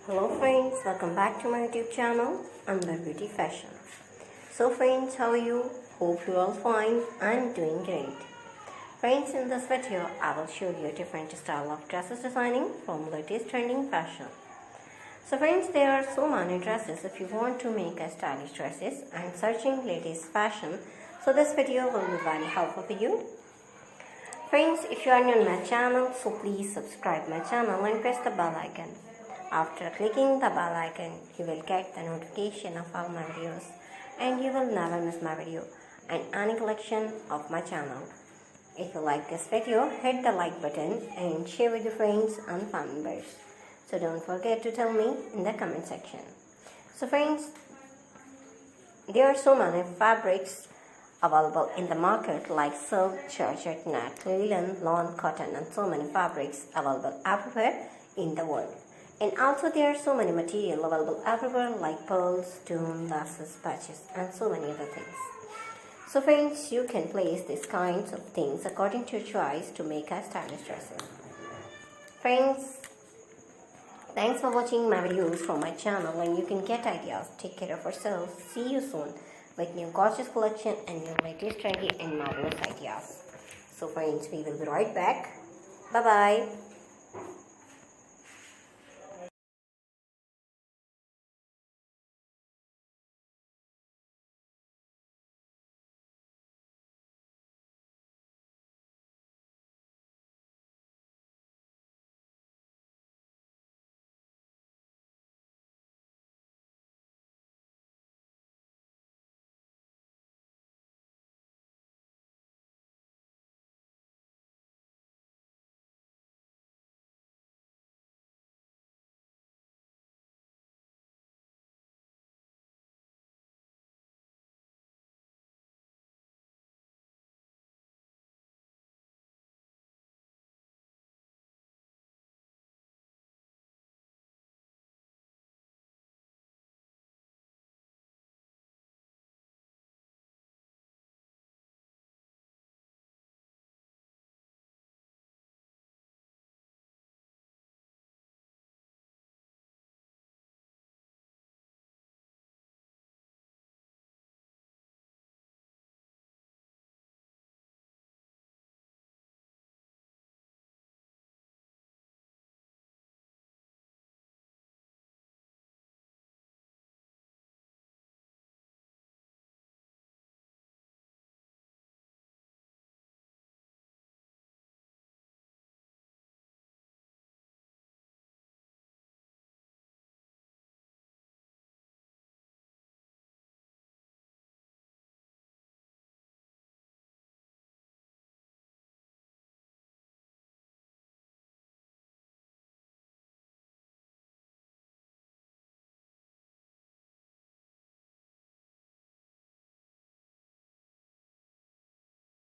Hello friends, welcome back to my YouTube channel, Beauty Fashion. So friends, how are you? Hope you all fine and doing great. Friends, in this video, I will show you a different style of dresses designing from latest trending fashion. So friends, there are so many dresses. If you want to make a stylish dresses and searching latest fashion, so this video will be very helpful for you. Friends, if you are new on my channel, so please subscribe my channel and press the bell icon. After clicking the bell icon, you will get the notification of all my videos and you will never miss my video and any collection of my channel. If you like this video, hit the like button and share with your friends and family members. So don't forget to tell me in the comment section. So friends, there are so many fabrics available in the market like silk, georgette, net, linen, lawn, cotton and so many fabrics available everywhere in the world. And also there are so many material available everywhere like pearls, stone, laces, patches and so many other things. So friends, you can place these kinds of things according to your choice to make a stylish dresses. Friends, thanks for watching my videos from my channel and you can get ideas. Take care of yourselves. See you soon with new gorgeous collection and new latest trendy and marvelous ideas. So friends, we will be right back. Bye bye.